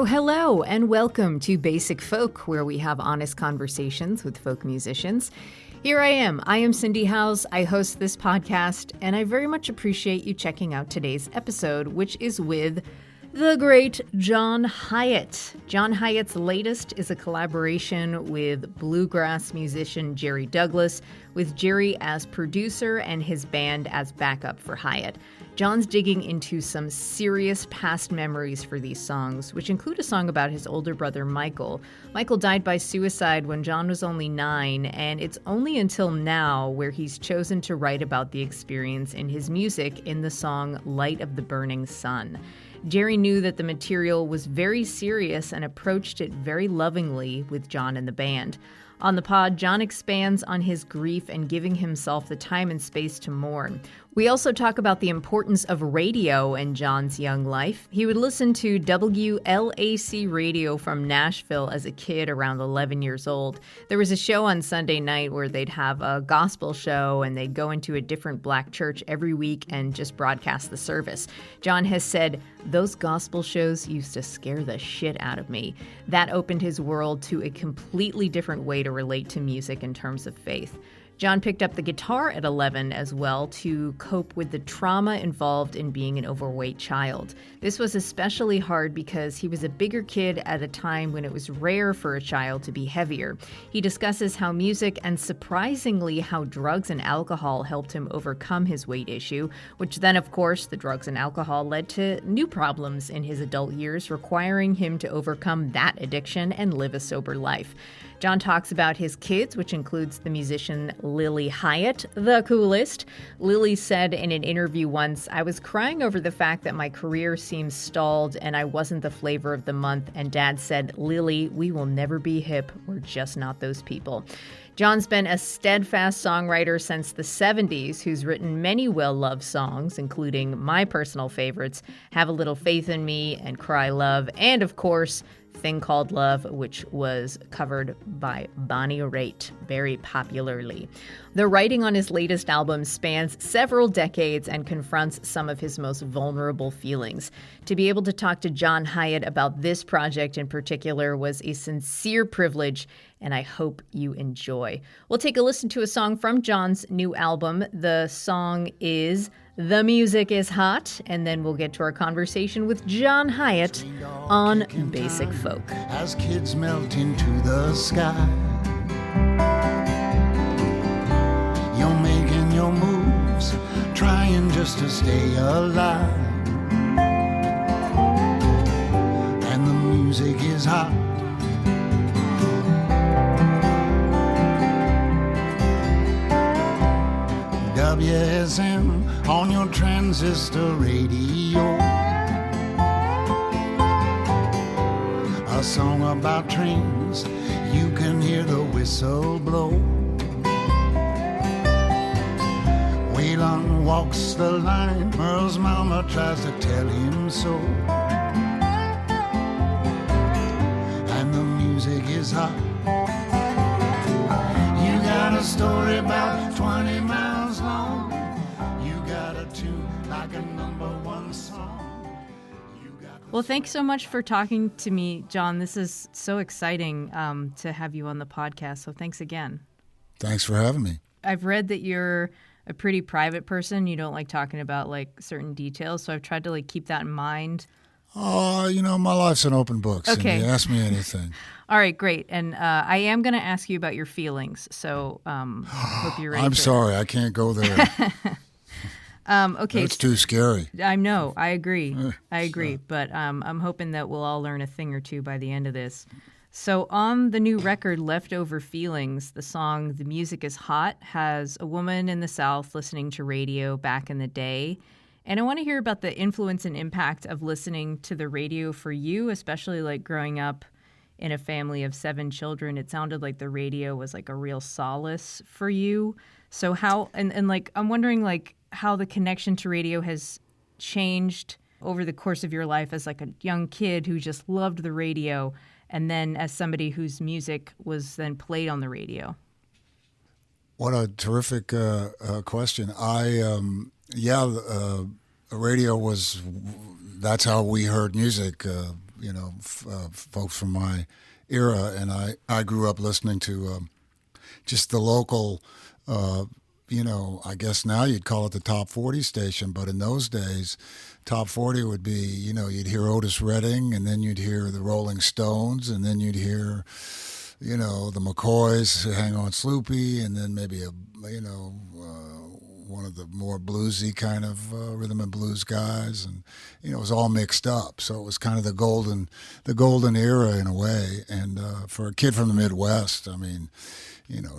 hello, and welcome to Basic Folk, where we have honest conversations with folk musicians. Here I am Cindy Howes. I host this podcast, and I very much appreciate you checking out today's episode, which is with the great John Hiatt. John Hiatt's latest is a collaboration with bluegrass musician Jerry Douglas, with Jerry as producer and his band as backup for Hiatt. John's digging into some serious past memories for these songs, which include a song about his older brother Michael. Michael died by suicide when John was only 9, and it's only until now where he's chosen to write about the experience in his music in the song Light of the Burning Sun. Jerry knew that the material was very serious and approached it very lovingly with John and the band. On the pod, John expands on his grief and giving himself the time and space to mourn. We also talk about the importance of radio in John's young life. He would listen to WLAC radio from Nashville as a kid around 11 years old. There was a show on Sunday night where they'd have a gospel show and they'd go into a different black church every week and just broadcast the service. John has said, "Those gospel shows used to scare the shit out of me." That opened his world to a completely different way to relate to music in terms of faith. John picked up the guitar at 11 as well to cope with the trauma involved in being an overweight child. This was especially hard because he was a bigger kid at a time when it was rare for a child to be heavier. He discusses how music and surprisingly how drugs and alcohol helped him overcome his weight issue, which then of course the drugs and alcohol led to new problems in his adult years, requiring him to overcome that addiction and live a sober life. John talks about his kids, which includes the musician Lilly Hiatt, the coolest. Lilly said in an interview once, "I was crying over the fact that my career seems stalled and I wasn't the flavor of the month, and Dad said, 'Lilly, we will never be hip. We're just not those people.'" John's been a steadfast songwriter since the 70s who's written many well-loved songs, including my personal favorites, Have a Little Faith in Me and Cry Love, and of course, Thing Called Love, which was covered by Bonnie Raitt very popularly. The writing on his latest album spans several decades and confronts some of his most vulnerable feelings. To be able to talk to John Hiatt about this project in particular was a sincere privilege, and I hope you enjoy. We'll take a listen to a song from John's new album. The song is The Music is Hot, and then we'll get to our conversation with John Hiatt on Basic Folk. As kids melt into the sky, you're making your moves, trying just to stay alive. And the music is hot. WSM on your transistor radio, a song about trains, you can hear the whistle blow. Waylon walks the line, Merle's mama tries to tell him so. And the music is hot. You got a story about 20 miles long. You got a tune like a #1 song. Well, thanks so much for talking to me, John. This is so exciting to have you on the podcast, so thanks again. Thanks for having me. I've read that you're a pretty private person. You don't like talking about certain details, so I've tried to keep that in mind. Oh, my life's an open book, Cindy. Okay. Ask me anything. All right, great. And I am going to ask you about your feelings, so hope you're ready. I'm sorry, I can't go there. Okay. It's too scary. I know. I agree. But I'm hoping that we'll all learn a thing or two by the end of this. So on the new record, Leftover Feelings, the song The Music is Hot has a woman in the South listening to radio back in the day. And I want to hear about the influence and impact of listening to the radio for you, especially growing up in a family of 7 children. It sounded like the radio was a real solace for you. So how, and I'm wondering how the connection to radio has changed over the course of your life as a young kid who just loved the radio, and then as somebody whose music was then played on the radio. What a terrific question. Radio that's how we heard music folks from my era, and I grew up listening to just the local, I guess now you'd call it the top 40 station, but in those days, top 40 would be, you'd hear Otis Redding, and then you'd hear the Rolling Stones, and then you'd hear, the McCoys, Hang On Sloopy, and then maybe one of the more bluesy kind of rhythm and blues guys, and it was all mixed up. So it was kind of the golden era in a way. And for a kid from the Midwest, I mean,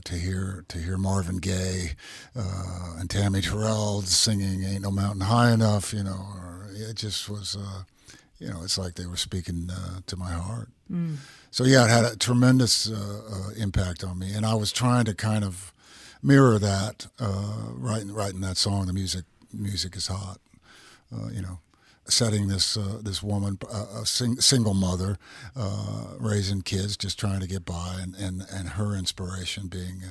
to hear Marvin Gaye and Tammy Terrell singing "Ain't No Mountain High Enough," or it just was, it's like they were speaking to my heart. Mm. So yeah, it had a tremendous impact on me, and I was trying to kind of mirror that, writing that song. The music is hot, setting this woman, a single mother, raising kids, just trying to get by, and her inspiration being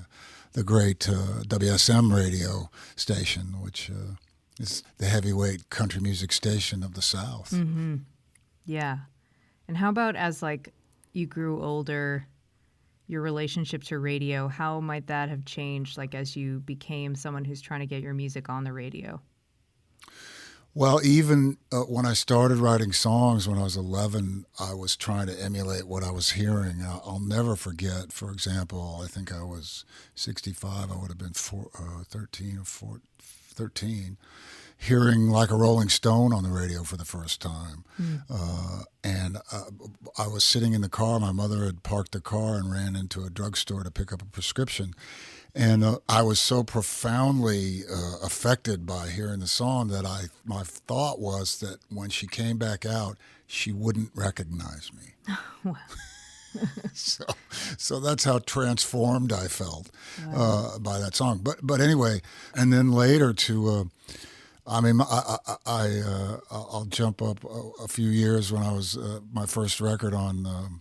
the great WSM radio station, which is the heavyweight country music station of the South. Mm-hmm. Yeah. And how about as you grew older, your relationship to radio, how might that have changed as you became someone who's trying to get your music on the radio? Well, even when I started writing songs when I was 11, I was trying to emulate what I was hearing. I'll never forget, for example, I think I was 65, I would have been 13 or 13, hearing Like a Rolling Stone on the radio for the first time. And I was sitting in the car. My mother had parked the car and ran into a drugstore to pick up a prescription. And I was so profoundly affected by hearing the song that my thought was that when she came back out, she wouldn't recognize me. So that's how transformed I felt by that song. But anyway, and then later I'll jump up a few years when I was my first record on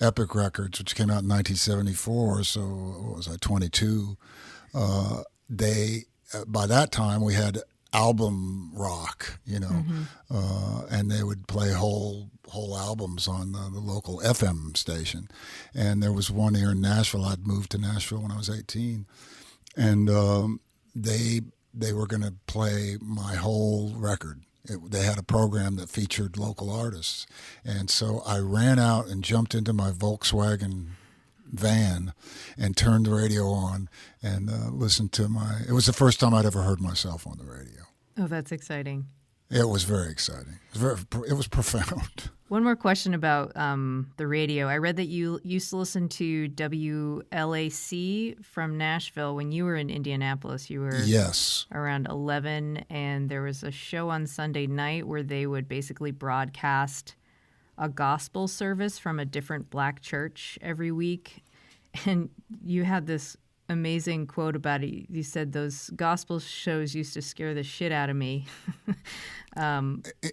Epic Records, which came out in 1974. So what was I, 22? By that time we had album rock, and they would play whole albums on the local FM station. And there was one here in Nashville. I'd moved to Nashville when I was 18, and they were going to play my whole record. They had a program that featured local artists. And so I ran out and jumped into my Volkswagen van and turned the radio on and listened to it was the first time I'd ever heard myself on the radio. Oh, that's exciting. It was very exciting. It was profound. One more question about the radio. I read that you used to listen to WLAC from Nashville when you were in Indianapolis. You were around 11, and there was a show on Sunday night where they would basically broadcast a gospel service from a different black church every week. And you had this amazing quote about it. You said, "Those gospel shows used to scare the shit out of me."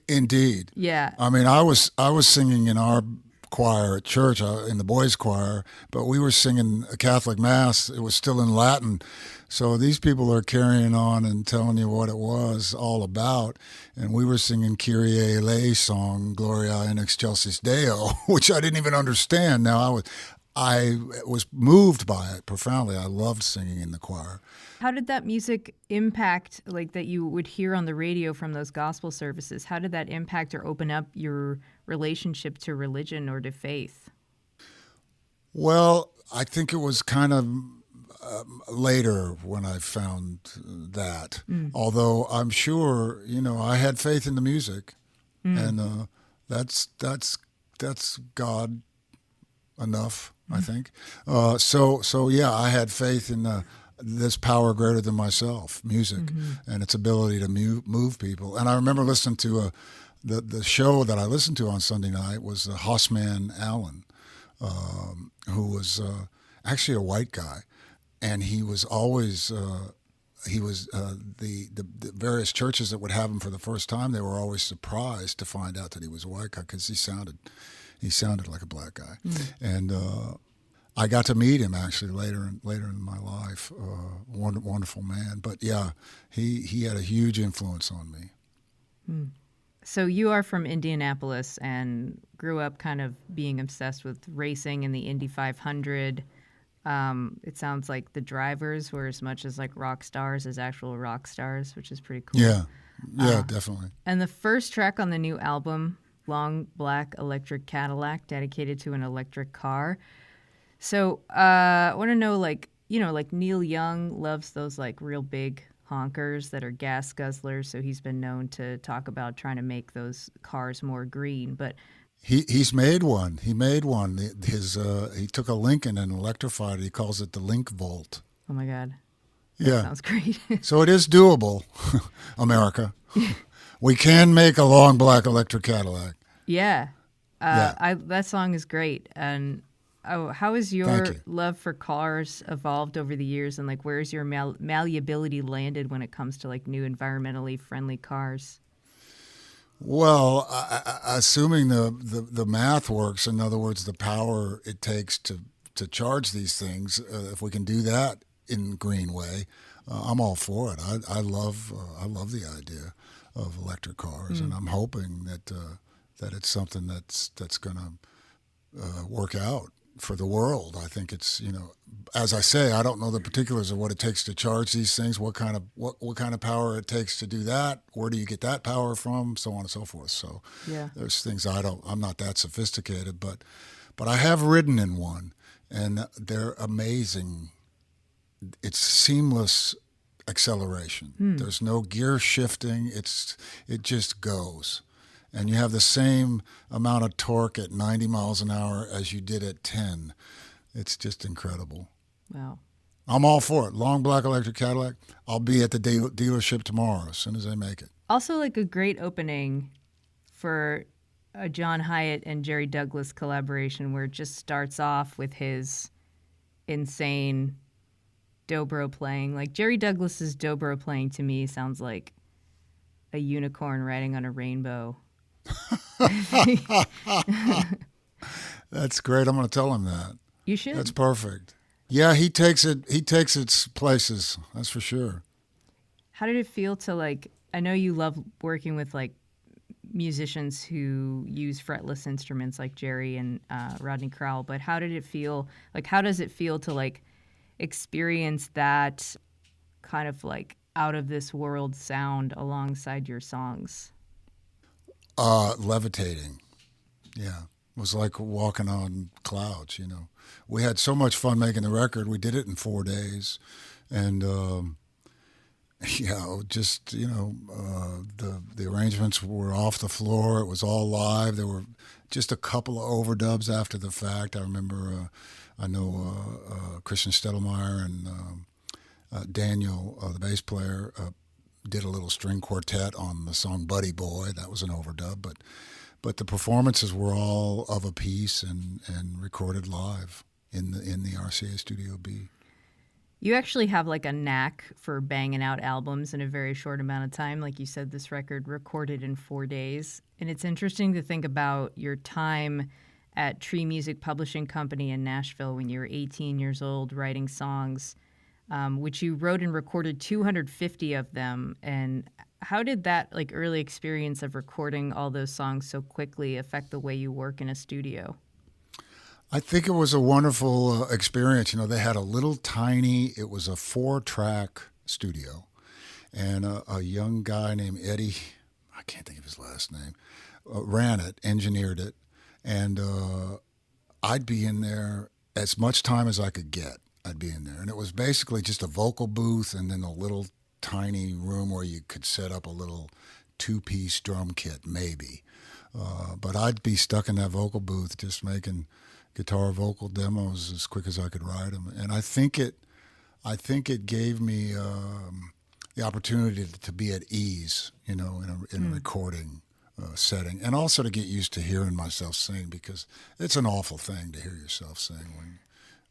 Indeed. Yeah. I mean, I was singing in our choir at church, in the boys' choir, but we were singing a Catholic Mass. It was still in Latin. So these people are carrying on and telling you what it was all about. And we were singing Kyrie eleison, Gloria in excelsis Deo, which I didn't even understand. Now, I was moved by it profoundly. I loved singing in the choir. How did that music impact, that you would hear on the radio from those gospel services? How did that impact or open up your relationship to religion or to faith? Well, I think it was kind of later when I found that. Although I'm sure, I had faith in the music, and that's God enough, I think. So yeah, I had faith in this power greater than myself, music, and its ability to move people. And I remember listening to the show that I listened to on Sunday night was Hossman Allen, who was actually a white guy, and he was always the various churches that would have him for the first time, they were always surprised to find out that he was a white guy because he sounded like a black guy. And I got to meet him actually later in my life. Wonderful man. But yeah, he had a huge influence on me. So you are from Indianapolis and grew up kind of being obsessed with racing in the Indy 500. It sounds like the drivers were as much as like rock stars as actual rock stars, which is pretty cool. Yeah, definitely. And the first track on the new album, Long Black Electric Cadillac, dedicated to an electric car. So I want to know, like Neil Young loves those like real big honkers that are gas guzzlers. So he's been known to talk about trying to make those cars more green. But He's made one. He made one. He took a Lincoln and electrified it. He calls it the Link Volt. oh my God, Yeah. sounds great. So it is doable, America. We can make a long black electric Cadillac. Yeah. Yeah. That song is great. And how has your Thank you. love for cars evolved over the years? And like, where's your malleability landed when it comes to like new environmentally friendly cars? Well, assuming the math works, in other words, the power it takes to charge these things, if we can do that in green way, I'm all for it. I love the idea of electric cars, and I'm hoping that it's something that's going to work out for the world. I think it's, as I say, I don't know the particulars of what it takes to charge these things, what kind of power it takes to do that, where do you get that power from, so on and so forth. So there's things I'm not that sophisticated, but I have ridden in one, and they're amazing. It's seamless acceleration. There's no gear shifting. It just goes. And you have the same amount of torque at 90 miles an hour as you did at 10. It's just incredible. Wow. I'm all for it. Long black electric Cadillac. I'll be at the dealership tomorrow as soon as they make it. Also, like a great opening for a John Hiatt and Jerry Douglas collaboration where it just starts off with his insane dobro playing. Like Jerry Douglas's dobro playing to me sounds like a unicorn riding on a rainbow. That's great. I'm going to tell him that. You should. That's perfect. Yeah, he takes its places. That's for sure. How did it feel to like? I know you love working with like musicians who use fretless instruments like Jerry and Rodney Crowell, but how did it feel? Like, how does it feel to like experience that kind of like out of this world sound alongside your songs? Levitating. Yeah. It was like walking on clouds, We had so much fun making the record. We did it in 4 days. And, the arrangements were off the floor. It was all live. There were just a couple of overdubs after the fact. I remember, Christian Stedelmeyer and Daniel, the bass player, did a little string quartet on the song Buddy Boy. That was an overdub, but the performances were all of a piece and recorded live in the RCA Studio B. You actually have like a knack for banging out albums in a very short amount of time. Like you said, this record recorded in 4 days. And it's interesting to think about your time at Tree Music Publishing Company in Nashville when you were 18 years old writing songs, which you wrote and recorded 250 of them. And how did that like early experience of recording all those songs so quickly affect the way you work in a studio? I think it was a wonderful experience. They had a little tiny, it was a 4-track studio. And a young guy named Eddie, I can't think of his last name, ran it, engineered it. And I'd be in there as much time as I could get. I'd be in there. And it was basically just a vocal booth and then a little tiny room where you could set up a little 2-piece drum kit, maybe. But I'd be stuck in that vocal booth just making guitar vocal demos as quick as I could write them. And I think it gave me the opportunity to be at ease, in a recording setting, and also to get used to hearing myself sing, because it's an awful thing to hear yourself sing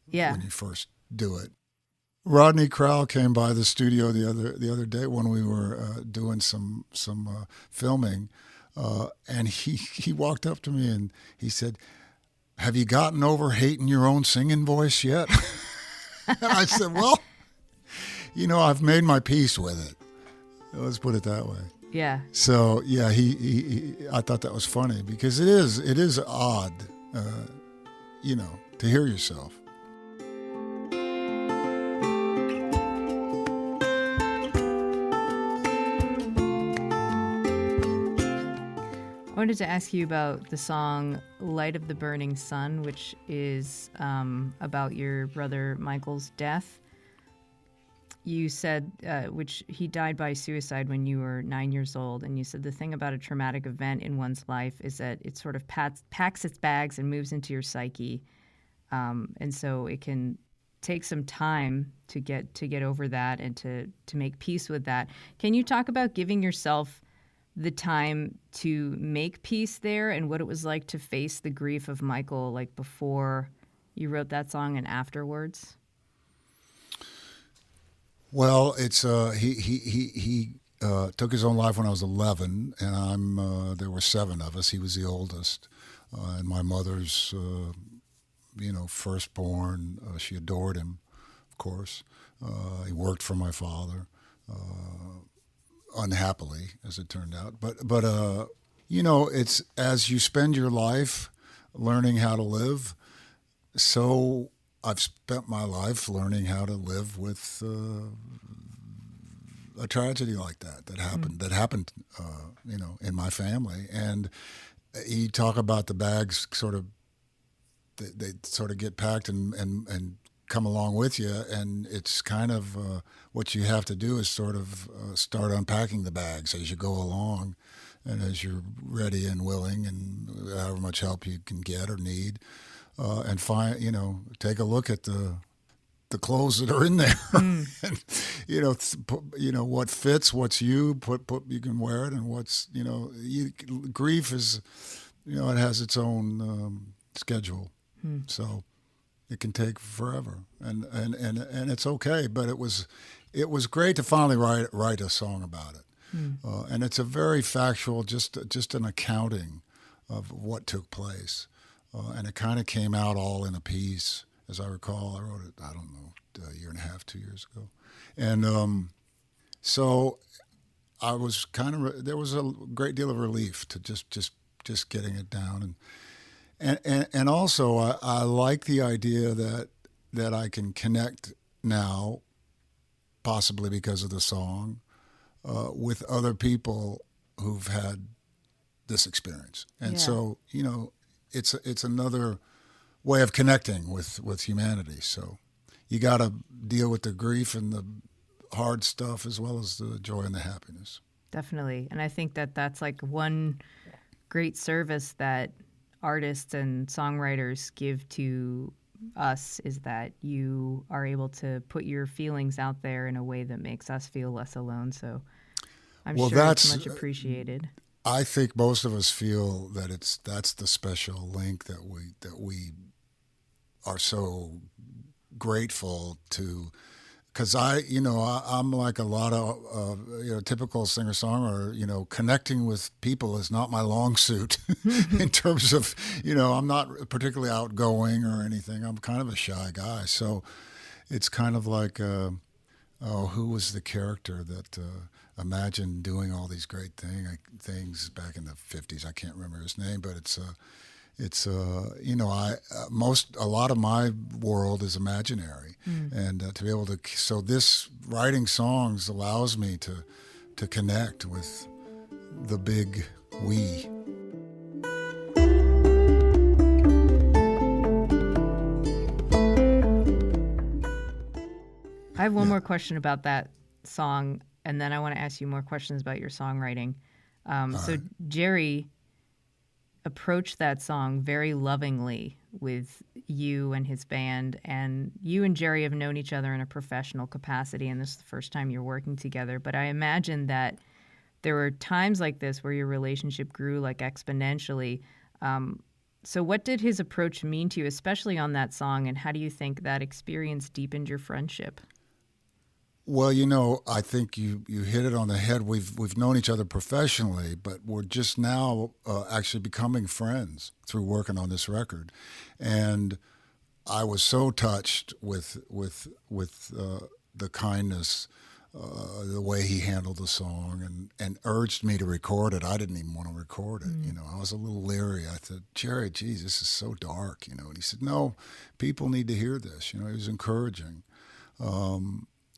when you first do it. Rodney Crowell came by the studio the other day when we were doing some filming, and he walked up to me and he said, "Have you gotten over hating your own singing voice yet?" And I said, "Well, I've made my peace with it. Let's put it that way." Yeah. So yeah, he I thought that was funny because it is odd, to hear yourself. I wanted to ask you about the song Light of the Burning Sun, which is about your brother Michael's death. You said, which he died by suicide when you were 9 years old, and you said the thing about a traumatic event in one's life is that it sort of packs its bags and moves into your psyche, and so it can take some time to get over that and to make peace with that. Can you talk about giving yourself the time to make peace there and what it was like to face the grief of Michael, like before you wrote that song and afterwards? Well, it's he took his own life when I was 11, and there were 7 of us. He was the oldest, and my mother's firstborn. She adored him, of course. He worked for my father. Unhappily, as it turned out. But it's as you spend your life learning how to live, so I've spent my life learning how to live with a tragedy like that happened in my family. And you talk about the bags they sort of get packed and come along with you, and it's kind of what you have to do is sort of start unpacking the bags as you go along, and as you're ready and willing, and however much help you can get or need, and take a look at the clothes that are in there, and what fits, what's you you can wear it, and what's grief is, it has its own schedule, so. It can take forever, and it's okay. But it was great to finally write a song about it, and it's a very factual, just an accounting of what took place, and it kind of came out all in a piece, as I recall. I wrote it, I don't know, a year and a half, 2 years ago, and so I was there was a great deal of relief to just getting it down. And also, I like the idea that I can connect now, possibly because of the song, with other people who've had this experience. And so, it's another way of connecting with humanity. So you got to deal with the grief and the hard stuff as well as the joy and the happiness. Definitely. And I think that's like one great service that artists and songwriters give to us, is that you are able to put your feelings out there in a way that makes us feel less alone. So I'm sure it's much appreciated. I think most of us feel that that's the special link that we are so grateful to. Because I'm like a lot of typical singer-songwriter. Connecting with people is not my long suit in terms of I'm not particularly outgoing or anything. I'm kind of a shy guy, so it's kind of like who was the character that imagined doing all these great things back in the 50s? I can't remember his name, but it's a lot of my world is imaginary, and to be able to, so this writing songs allows me to connect with the big we. I have one more question about that song, and then I want to ask you more questions about your songwriting. So right. Jerry approached that song very lovingly with you and his band, and you and Jerry have known each other in a professional capacity, and this is the first time you're working together. But I imagine that there were times like this where your relationship grew like exponentially. So what did his approach mean to you, especially on that song, and how do you think that experience deepened your friendship? Well, I think you hit it on the head. We've known each other professionally, but we're just now actually becoming friends through working on this record. And I was so touched with the kindness the way he handled the song, and urged me to record it. I didn't even want to record it. You know, I was a little leery. I said, Jerry, geez, this is so dark, you know. And he said, no, people need to hear this. You know, he was encouraging.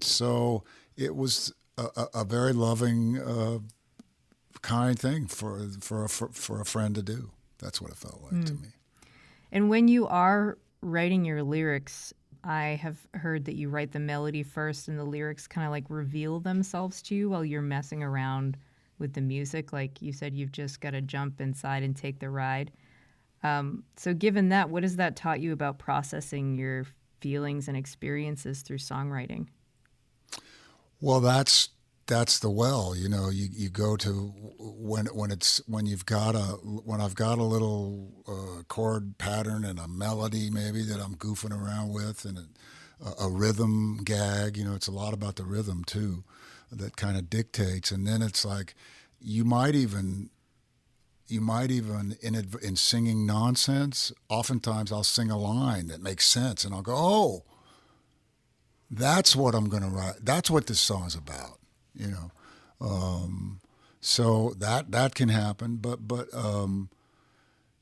So it was a very loving, kind thing for a friend to do. That's what it felt like to me. And when you are writing your lyrics, I have heard that you write the melody first and the lyrics kind of like reveal themselves to you while you're messing around with the music. Like you said, you've just got to jump inside and take the ride. So given that, what has that taught you about processing your feelings and experiences through songwriting? Well, that's the well. You know, you go to when I've got a little chord pattern and a melody maybe that I'm goofing around with, and a rhythm gag. You know, it's a lot about the rhythm too that kind of dictates. And then it's like you might even in singing nonsense. Oftentimes I'll sing a line that makes sense, and I'll go, oh, that's what I'm going to write. That's what this song's about. You know, so that can happen, but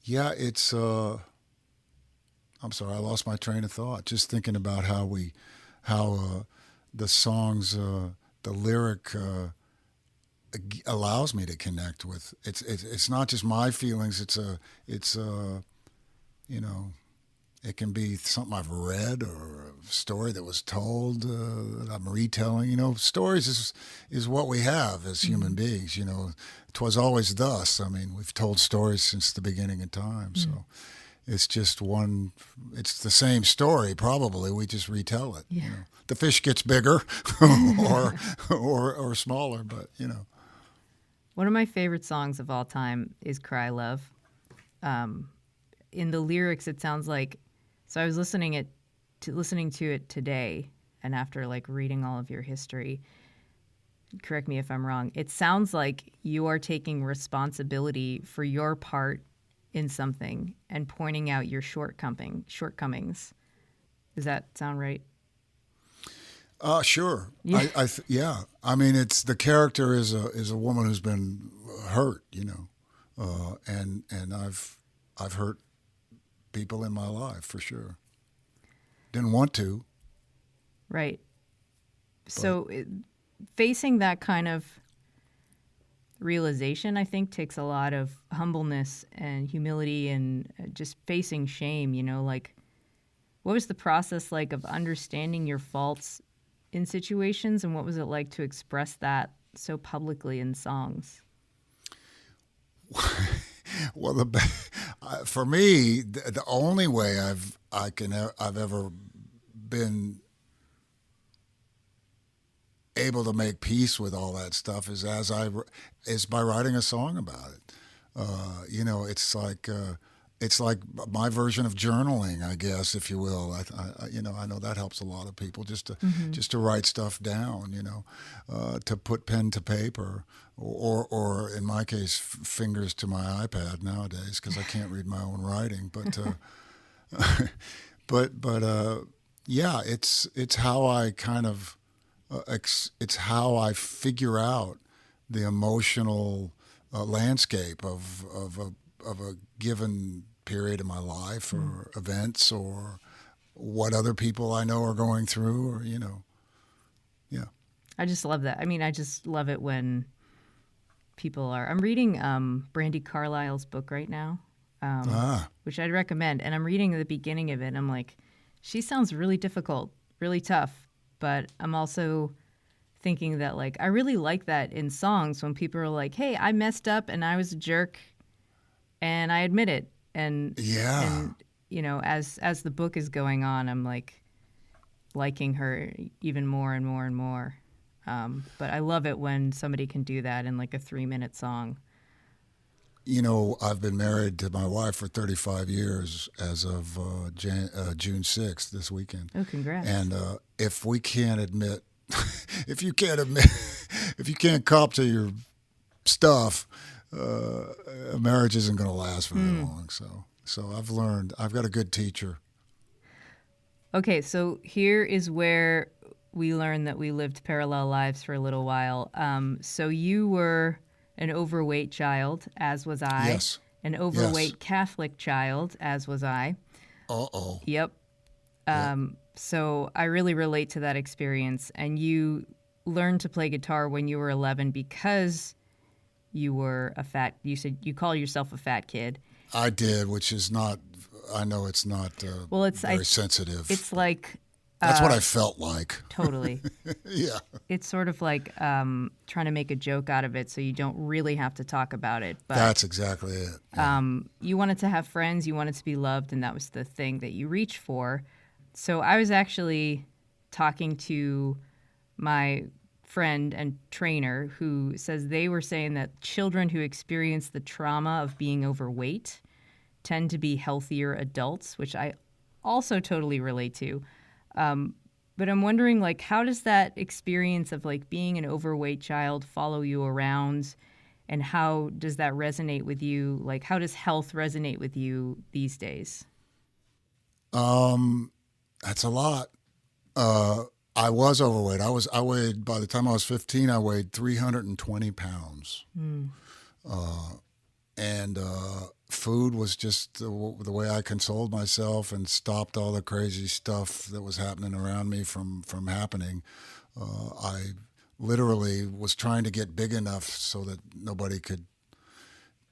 yeah, it's. I'm sorry, I lost my train of thought. Just thinking about how the songs, the lyric allows me to connect with. It's not just my feelings. It's you know. It can be something I've read or a story that was told that I'm retelling. You know, stories is what we have as human beings. You know, 'twas always thus. I mean, we've told stories since the beginning of time. So it's just it's the same story probably. We just retell it. Yeah. You know. The fish gets bigger or smaller, but, you know. One of my favorite songs of all time is Cry Love. In the lyrics, it sounds like, so I was listening to it today, and after like reading all of your history, correct me if I'm wrong, it sounds like you are taking responsibility for your part in something and pointing out your shortcomings. Does that sound right? Sure. Yeah. Yeah. I mean, it's the character is a woman who's been hurt, you know, and I've hurt people in my life for sure. Didn't want to. Right. So facing that kind of realization, I think, takes a lot of humbleness and humility and just facing shame, you know, like what was the process like of understanding your faults in situations, and what was it like to express that so publicly in songs? Well, for me, the only way I've ever been able to make peace with all that stuff is by writing a song about it. You know, it's like my version of journaling, I guess, if you will. You know, I know that helps a lot of people just to write stuff down. You know, to put pen to paper, or in my case, fingers to my iPad nowadays because I can't read my own writing. But yeah, it's how I kind of it's how I figure out the emotional landscape of a given period of my life or events or what other people I know are going through, or, you know, yeah. I just love that. I mean, I just love it when people are. I'm reading Brandi Carlile's book right now, which I'd recommend, and I'm reading the beginning of it, and I'm like, she sounds really difficult, really tough, but I'm also thinking that, like, I really like that in songs when people are like, hey, I messed up and I was a jerk and I admit it. And, and you know, as the book is going on, I'm like liking her even more and more and more. But I love it when somebody can do that in like a 3-minute song. You know, I've been married to my wife for 35 years as of June 6th this weekend. Oh, congrats. And if we can't admit, if you can't cop to your stuff, a marriage isn't going to last very long. So I've learned. I've got a good teacher. Okay, so here is where we learned that we lived parallel lives for a little while. So you were an overweight child, as was I. Yes. An overweight Catholic child, as was I. Uh-oh. Yep. So I really relate to that experience. And you learned to play guitar when you were 11 because you were you said you call yourself a fat kid. I did, which is not, I know it's not very sensitive. It's like... That's what I felt like. Totally. Yeah. It's sort of like trying to make a joke out of it so you don't really have to talk about it. But that's exactly it. Yeah. You wanted to have friends, you wanted to be loved, and that was the thing that you reached for. So I was actually talking to my friend and trainer who says they were saying that children who experience the trauma of being overweight tend to be healthier adults, which I also totally relate to. But I'm wondering, like, how does that experience of, like, being an overweight child follow you around, and how does that resonate with you? Like, how does health resonate with you these days? That's a lot. I was overweight. I weighed, by the time I was 15, I weighed 320 pounds. And food was just the way I consoled myself and stopped all the crazy stuff that was happening around me from happening. I literally was trying to get big enough so that nobody could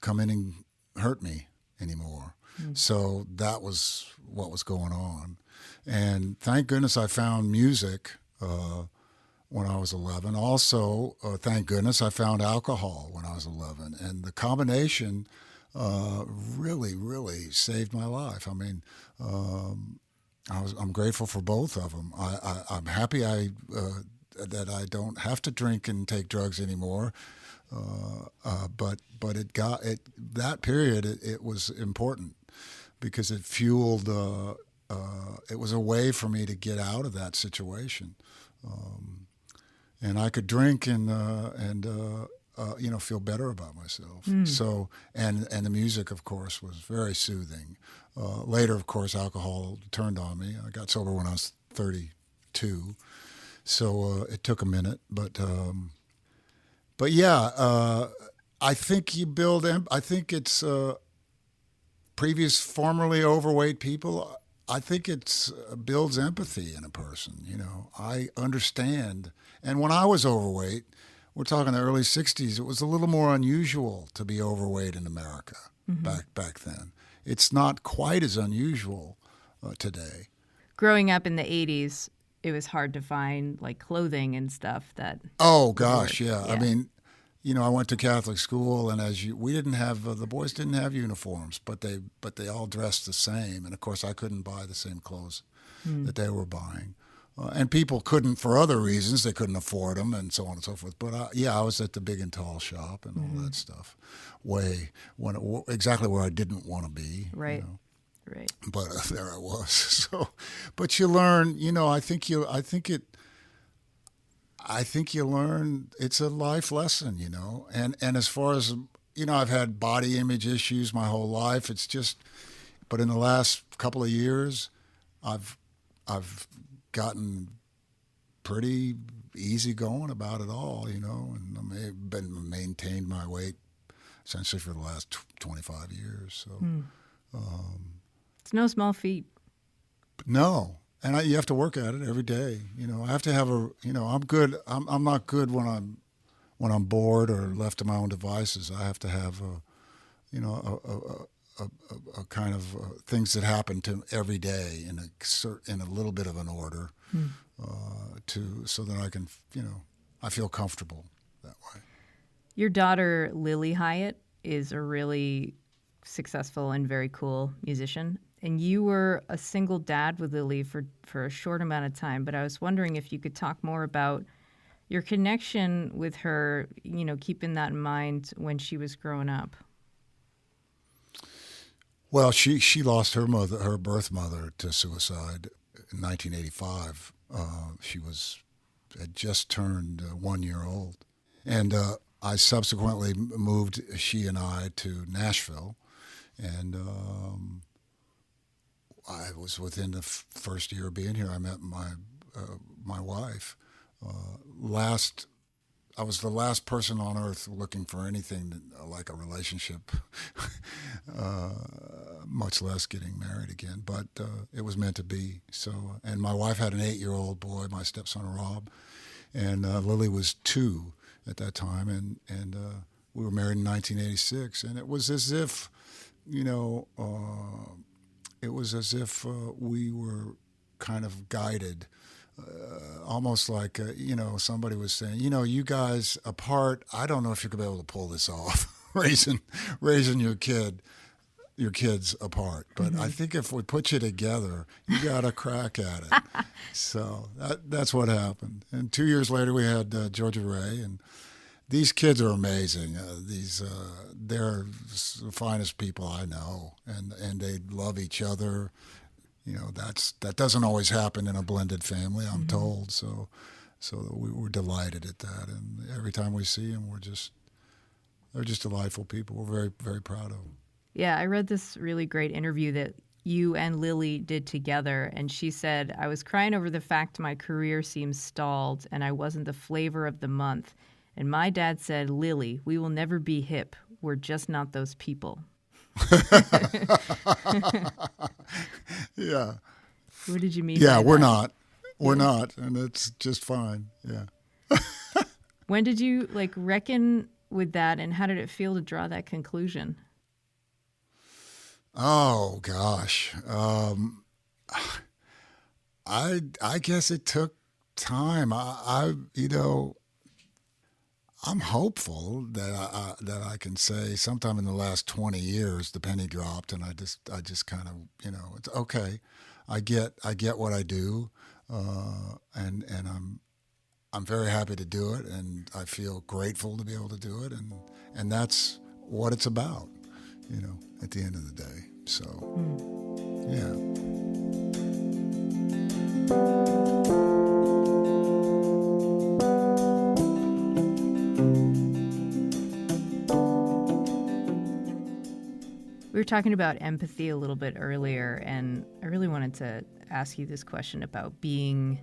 come in and hurt me anymore. So that was what was going on. And thank goodness I found music when I was 11. Also, thank goodness I found alcohol when I was 11. And the combination really, really saved my life. I mean, I'm grateful for both of them. I'm happy that I don't have to drink and take drugs anymore. But that period it was important because it fueled. It was a way for me to get out of that situation, and I could drink and feel better about myself. So and the music, of course, was very soothing. Later, of course, alcohol turned on me. I got sober when I was 32, so it took a minute, but yeah, I think you build. I think it's formerly overweight people. I think it builds empathy in a person. You know, I understand. And when I was overweight, we're talking the early 60s, it was a little more unusual to be overweight in America back then. It's not quite as unusual today. Growing up in the 80s, it was hard to find like clothing and stuff that... Oh, gosh, yeah. I mean, you know, I went to Catholic school, and we didn't have the boys didn't have uniforms, but they all dressed the same. And of course, I couldn't buy the same clothes that they were buying, and people couldn't for other reasons. They couldn't afford them, and so on and so forth. But I was at the big and tall shop and all that stuff, exactly where I didn't want to be. Right. You know? Right. But there I was. So, but you learn. You know, I think you learn, it's a life lesson, you know. And as far as, you know, I've had body image issues my whole life. It's just, but in the last couple of years, I've gotten pretty easy going about it all, you know, and I've maintained my weight essentially for the last 25 years. So, it's no small feat. No. And you have to work at it every day. You know, I have to have I'm good. I'm not good when I'm bored or left to my own devices. I have to have a kind of things that happen to every day in a little bit of an order, so that I can, you know, I feel comfortable that way. Your daughter Lilly Hiatt is a really successful and very cool musician. And you were a single dad with Lilly for a short amount of time, but I was wondering if you could talk more about your connection with her, you know, keeping that in mind when she was growing up. Well, she lost her birth mother to suicide in 1985. She had just turned 1 year old. And I subsequently moved, she and I, to Nashville. And I was within the first year of being here. I met my my wife, I was the last person on earth looking for anything like a relationship, much less getting married again. But it was meant to be. So, and my wife had an 8-year-old boy, my stepson Rob, and Lily was 2 at that time, and we were married in 1986, and it was as if, we were kind of guided. Almost like, somebody was saying, you guys apart, I don't know if you're going to be able to pull this off, raising your kids apart. But I think if we put you together, you got a crack at it. So that's what happened. And 2 years later, we had Georgia Ray, and these kids are amazing. They're the finest people I know, and they love each other. That doesn't always happen in a blended family, I'm told. So we were delighted at that, and every time we see them, they're just delightful people. We're very, very proud of them. Yeah, I read this really great interview that you and Lily did together, and she said, "I was crying over the fact my career seems stalled, and I wasn't the flavor of the month. And my dad said, 'Lily, we will never be hip. We're just not those people.'" Yeah. What did you mean? Yeah, by we're that? not. We're not, and it's just fine. Yeah. When did you reckon with that, and how did it feel to draw that conclusion? Oh gosh, I guess it took time. I'm hopeful that I can say sometime in the last 20 years the penny dropped, and I just kind of it's okay. I get what I do, and I'm very happy to do it, and I feel grateful to be able to do it, and that's what it's about, at the end of the day. So, yeah. We were talking about empathy a little bit earlier, and I really wanted to ask you this question about being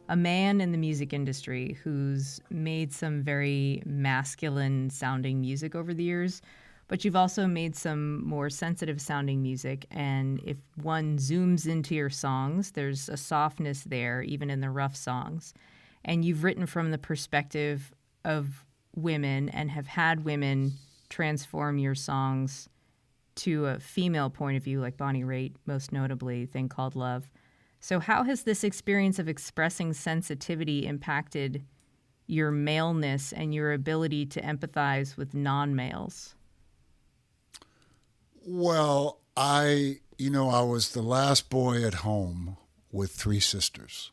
a man in the music industry who's made some very masculine sounding music over the years, but you've also made some more sensitive sounding music. And if one zooms into your songs, there's a softness there, even in the rough songs. And you've written from the perspective of women and have had women transform your songs to a female point of view, like Bonnie Raitt, most notably, Thing Called Love. So how has this experience of expressing sensitivity impacted your maleness and your ability to empathize with non-males? Well, I was the last boy at home with 3 sisters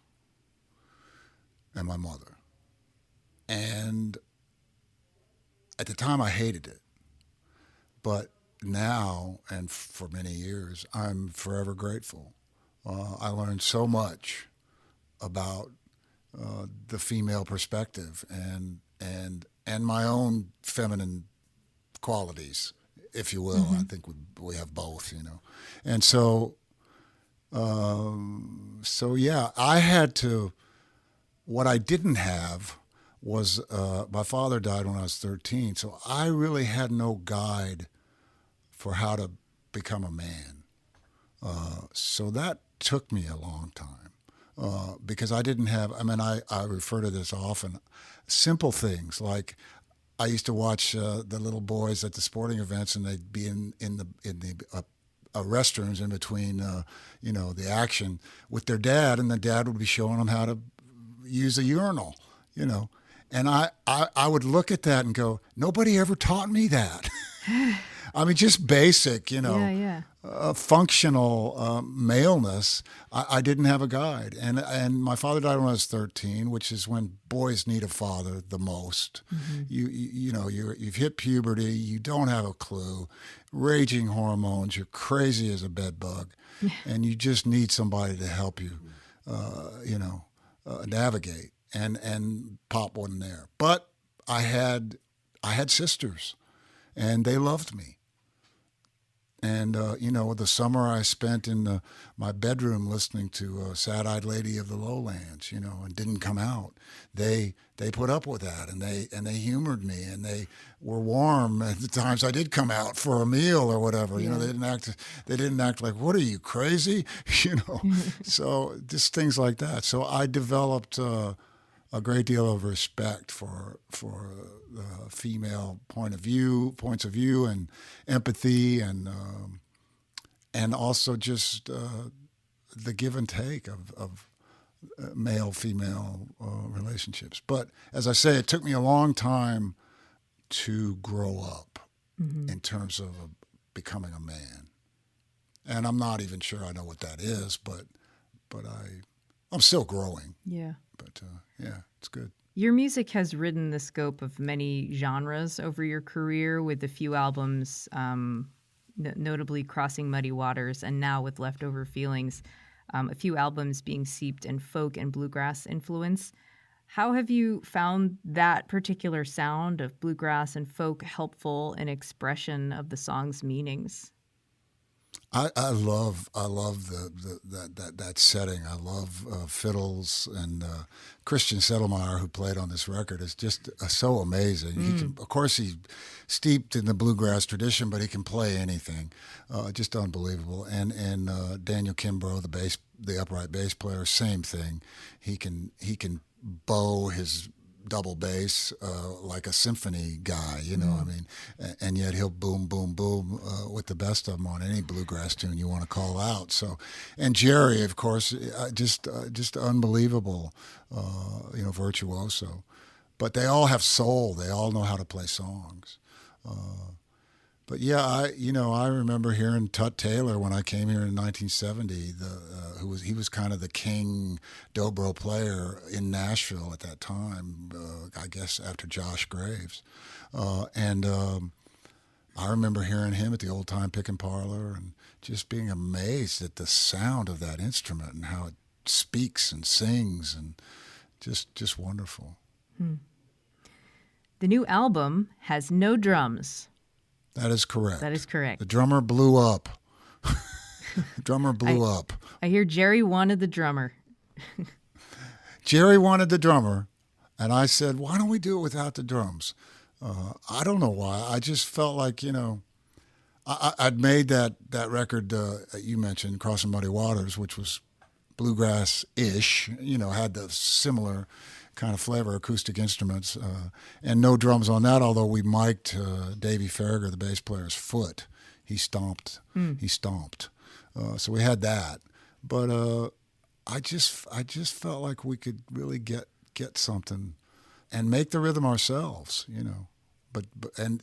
and my mother. And at the time I hated it. But now, and for many years, I'm forever grateful. I learned so much about the female perspective and my own feminine qualities, if you will. I think we have both, And so yeah, I had to. What I didn't have was my father died when I was 13, so I really had no guide for how to become a man. So that took me a long time because I didn't have, I refer to this often, simple things like I used to watch the little boys at the sporting events, and they'd be in the restrooms in between, the action with their dad, and the dad would be showing them how to use a urinal, And I would look at that and go, nobody ever taught me that. Just basic, functional maleness. I didn't have a guide, and my father died when I was 13, which is when boys need a father the most. You've hit puberty, you don't have a clue, raging hormones, you're crazy as a bed bug, and you just need somebody to help you, navigate. And Pop wasn't there, but I had sisters, and they loved me. And, the summer I spent in my bedroom listening to Sad-Eyed Lady of the Lowlands, and didn't come out. They put up with that, and they humored me, and they were warm at the times I did come out for a meal or whatever. Yeah. They didn't act like, what are you, crazy? So just things like that. So I developed a great deal of respect for the female points of view, and empathy, and also just the give and take of male-female relationships. But as I say, it took me a long time to grow up in terms of becoming a man, and I'm not even sure I know what that is, but I'm still growing. Yeah. But yeah, it's good. Your music has ridden the scope of many genres over your career, with a few albums, notably Crossing Muddy Waters, and now with Leftover Feelings, a few albums being steeped in folk and bluegrass influence. How have you found that particular sound of bluegrass and folk helpful in expression of the song's meanings? I love that setting. I love fiddles, and Christian Settlemeyer, who played on this record, is just so amazing. He can, of course, he's steeped in the bluegrass tradition, but he can play anything, just unbelievable. And Daniel Kimbrough, the upright bass player, same thing. He can bow his double bass like a symphony guy, I mean, and yet he'll boom, boom, boom with the best of them on any bluegrass tune you want to call out. So, and Jerry, of course, just unbelievable, virtuoso. But they all have soul. They all know how to play songs. But yeah, I remember hearing Tut Taylor when I came here in 1970. He was kind of the king dobro player in Nashville at that time. I guess after Josh Graves, and I remember hearing him at the Old Time Pick and Parlor and just being amazed at the sound of that instrument and how it speaks and sings, and just wonderful. The new album has no drums. That is correct. That is correct. The drummer blew up. Up. I hear Jerry wanted the drummer. Jerry wanted the drummer, and I said, why don't we do it without the drums? I don't know why. I just felt like, I'd made that record you mentioned, Crossing Muddy Waters, which was bluegrass-ish, had the similar kind of flavor, acoustic instruments, and no drums on that, although we mic'd Davey Farragher, the bass player's foot. He stomped. So we had that. But I just felt like we could really get something and make the rhythm ourselves, But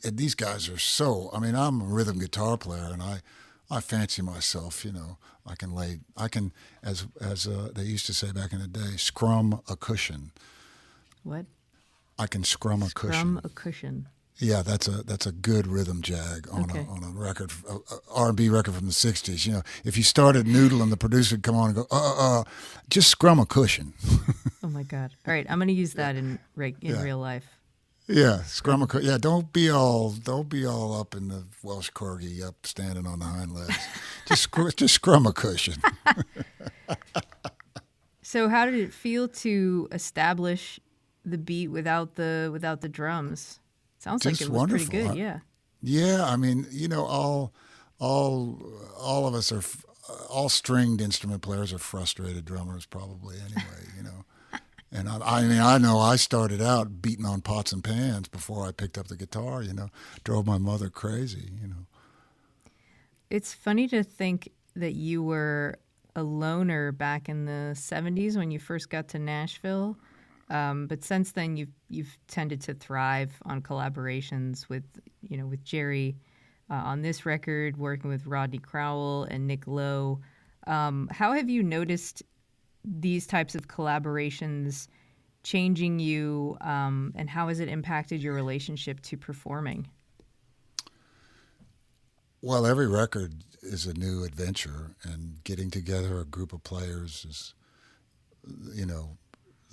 these guys are so, I mean, I'm a rhythm guitar player, and I fancy myself, I can, as they used to say back in the day, scrum a cushion. What? I can scrum a cushion. Scrum a cushion. Yeah, that's a good rhythm jag on a record, R&B record from the '60s. If you started noodling, the producer would come on and go, just scrum a cushion. Oh my God! All right, I'm going to use that in real life. Yeah, scrum a cushion. Yeah, don't be all up in the Welsh corgi, up standing on the hind legs. just scrum a cushion. So, how did it feel to establish the beat without the drums? Sounds like it was wonderful. Pretty good, yeah. Yeah, I mean, all of us are, all stringed instrument players are frustrated drummers probably anyway, And I know I started out beating on pots and pans before I picked up the guitar, drove my mother crazy, It's funny to think that you were a loner back in the 70s when you first got to Nashville. But since then, you've tended to thrive on collaborations with Jerry on this record, working with Rodney Crowell and Nick Lowe. How have you noticed these types of collaborations changing you, and how has it impacted your relationship to performing? Well, every record is a new adventure, and getting together a group of players is,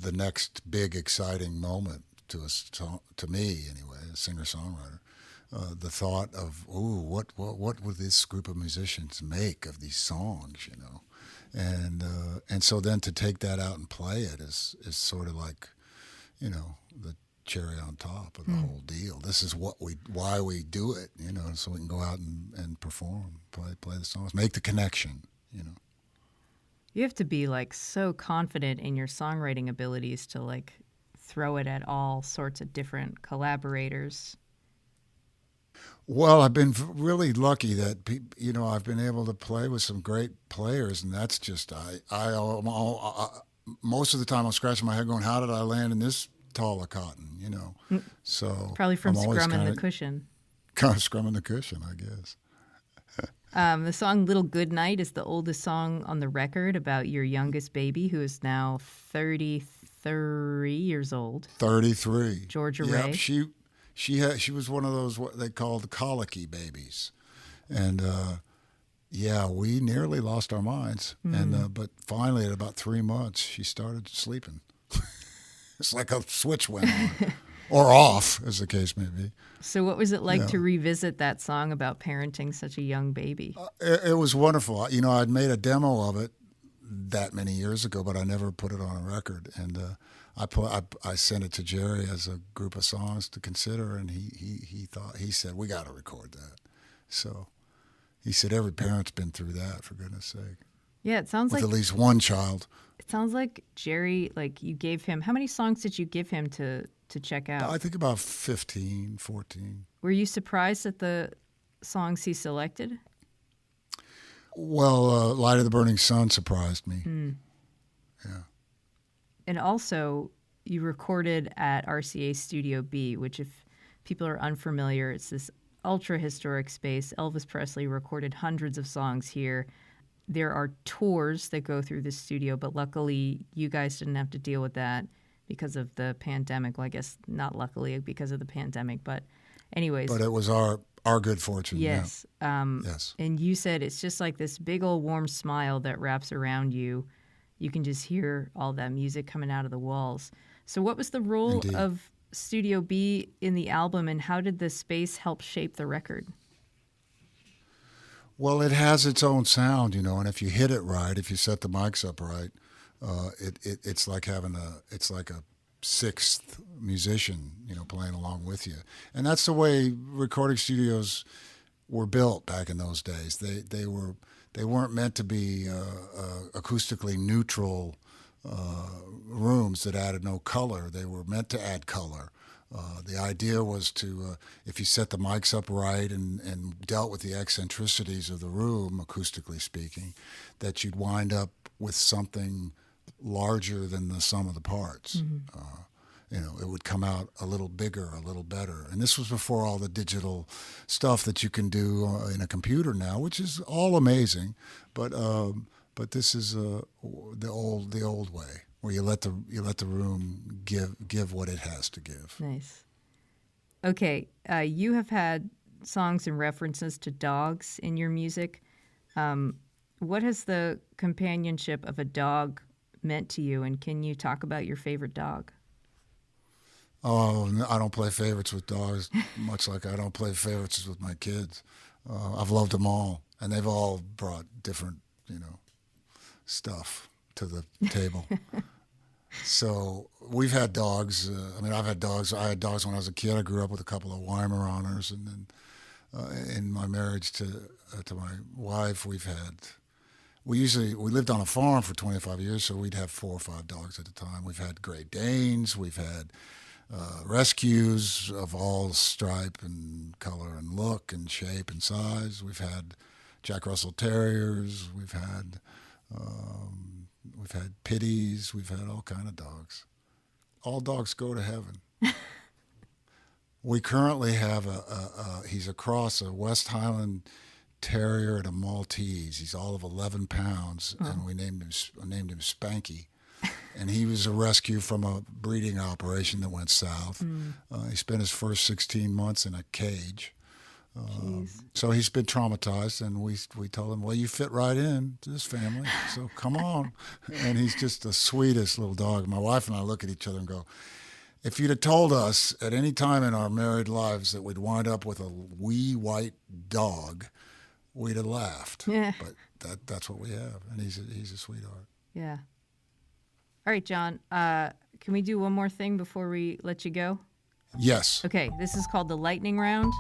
the next big exciting moment to me anyway, a singer-songwriter. the thought of, ooh, what would this group of musicians make of these songs, you know? And so then to take that out and play it is sort of like, you know, the cherry on top of the whole deal. This is why we do it, you know, so we can go out and perform, play the songs, make the connection, you know. You have to be like so confident in your songwriting abilities to like throw it at all sorts of different collaborators. Well, I've been really lucky that you know, I've been able to play with some great players, and that's just most of the time I'm scratching my head going, how did I land in this tall of cotton, you know? So Probably from I'm always scrumming the cushion. Kind of scrumming the cushion, I guess. The song Little Goodnight is the oldest song on the record about your youngest baby, who is now 33 years old. 33. Georgia Yep, Ray. She was one of those what they called colicky babies. And yeah, we nearly lost our minds. And but finally at about 3 months she started sleeping. It's like a switch went on. Or off, as the case may be. So what was it like to revisit that song about parenting such a young baby? It was wonderful. You know, I'd made a demo of it that many years ago, but I never put it on a record. And I sent it to Jerry as a group of songs to consider, and he said, we got to record that. So he said, every parent's been through that, for goodness sake. Yeah, it sounds with like at least one child. It sounds like Jerry, like you gave him, how many songs did you give him to check out? I think about 15, 14. Were you surprised at the songs he selected? Well, Light of the Burning Sun surprised me. Yeah. And also, you recorded at RCA Studio B, which if people are unfamiliar, it's this ultra-historic space. Elvis Presley recorded hundreds of songs here. There are tours that go through the studio, but luckily you guys didn't have to deal with that because of the pandemic. Well, I guess not luckily because of the pandemic, but anyways. But it was our good fortune. Yes. Yeah. Yes. And you said it's just like this big old warm smile that wraps around you. You can just hear all that music coming out of the walls. So what was the role Indeed. of Studio B in the album, and how did the space help shape the record? Well, it has its own sound, you know, and if you hit it right, if you set the mics up right, it's like having it's like a sixth musician, you know, playing along with you. And that's the way recording studios were built back in those days. They weren't meant to be acoustically neutral rooms that added no color. They were meant to add color. The idea was to, if you set the mics up right and dealt with the eccentricities of the room, acoustically speaking, that you'd wind up with something larger than the sum of the parts. Mm-hmm. You know, it would come out a little bigger, a little better. And this was before all the digital stuff that you can do in a computer now, which is all amazing. But this is the old way, where you let the room give what it has to give. Nice. Okay, you have had songs and references to dogs in your music. What has the companionship of a dog meant to you, and can you talk about your favorite dog? Oh, I don't play favorites with dogs, much like I don't play favorites with my kids. I've loved them all, and they've all brought different, you know, stuff to the table. So we've had dogs. I mean, I've had dogs. I had dogs when I was a kid. I grew up with a couple of Weimaraners, and then in my marriage to my wife, we lived on a farm for 25 years, so we'd have 4 or 5 dogs at a time. We've had Great Danes. We've had rescues of all stripe and color and look and shape and size. We've had Jack Russell Terriers. We've had pitties. We've had all kind of dogs. All dogs go to heaven. We currently have he's a cross, a West Highland Terrier and a Maltese. He's all of 11 pounds, and we named him Spanky. And he was a rescue from a breeding operation that went south. He spent his first 16 months in a cage. So he's been traumatized, and we told him, well, you fit right in to this family, so come on. And he's just the sweetest little dog. My wife and I look at each other and go, If you'd have told us at any time in our married lives that we'd wind up with a wee white dog, we'd have laughed. Yeah. But that's what we have, and he's a sweetheart. Yeah. All right, John, can we do one more thing before we let you go? Yes. Okay, this is called the lightning round.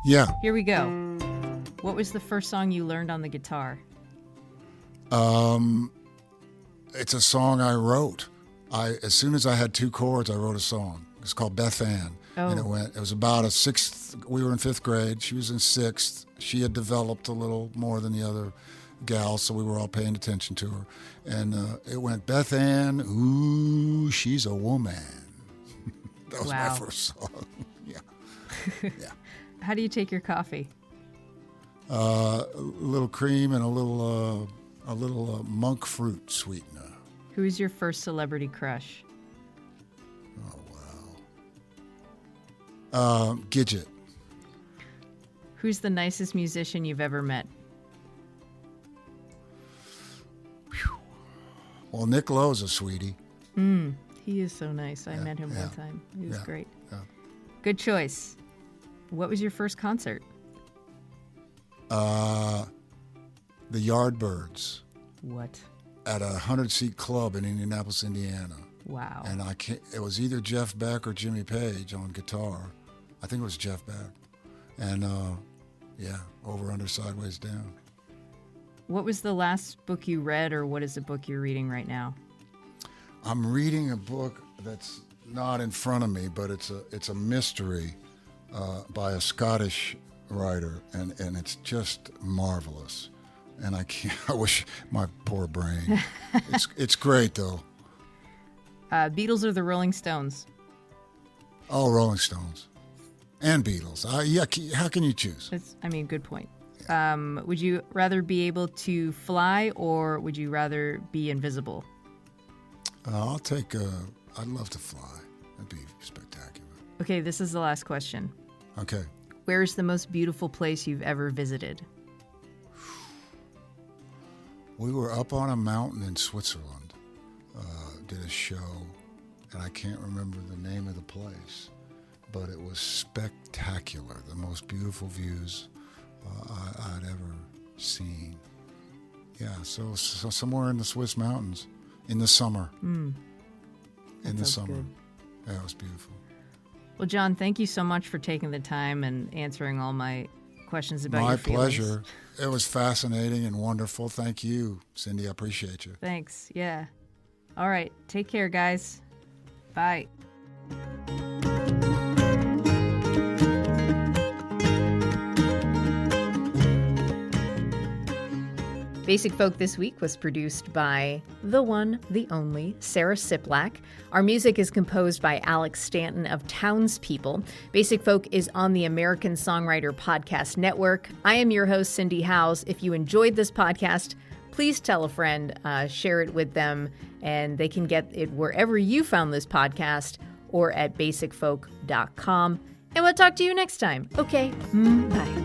Yeah. Here we go. What was the first song you learned on the guitar? It's a song I wrote. As soon as I had 2 chords, I wrote a song. It's called Beth Ann. Oh. And it was about a 6th, we were in 5th grade. She was in 6th. She had developed a little more than the other gals, so we were all paying attention to her. And it went, Beth Ann, ooh, she's a woman. That was Wow. my first song. Yeah. Yeah. How do you take your coffee? A little cream and a little monk fruit sweetener. Who's your first celebrity crush? Oh, wow. Gidget. Who's the nicest musician you've ever met? Well, Nick Lowe's a sweetie. He is so nice. I met him one time. He was Yeah, great. yeah. Good choice. What was your first concert? The Yardbirds What? at a 100-seat club in Indianapolis, Indiana. Wow. And it was either Jeff Beck or Jimmy Page on guitar. I think it was Jeff Beck. And, over, under, sideways, down. What was the last book you read, or what is the book you're reading right now? I'm reading a book that's not in front of me, but it's a mystery by a Scottish writer, and it's just marvelous. And I wish my poor brain. It's great though. Beatles or the Rolling Stones? Oh, Rolling Stones and Beatles. How can you choose? Good point. Would you rather be able to fly, or would you rather be invisible? I'll take. I'd love to fly. That'd be spectacular. Okay, this is the last question. Okay. Where is the most beautiful place you've ever visited? We were up on a mountain in Switzerland, did a show, and I can't remember the name of the place, but it was spectacular. The most beautiful views I'd ever seen. Yeah, so somewhere in the Swiss mountains in the summer. In the summer. Good. Yeah, it was beautiful. Well, John, thank you so much for taking the time and answering all my questions about My your feelings. pleasure. It was fascinating and wonderful. Thank you, Cindy. I appreciate you. Thanks. Yeah. All right. Take care, guys. Bye. Basic Folk this week was produced by the one, the only, Sarah Siplak. Our music is composed by Alex Stanton of Townspeople. Basic Folk is on the American Songwriter Podcast Network. I am your host, Cindy Howes. If you enjoyed this podcast, please tell a friend, share it with them, and they can get it wherever you found this podcast or at basicfolk.com. And we'll talk to you next time. Okay, bye.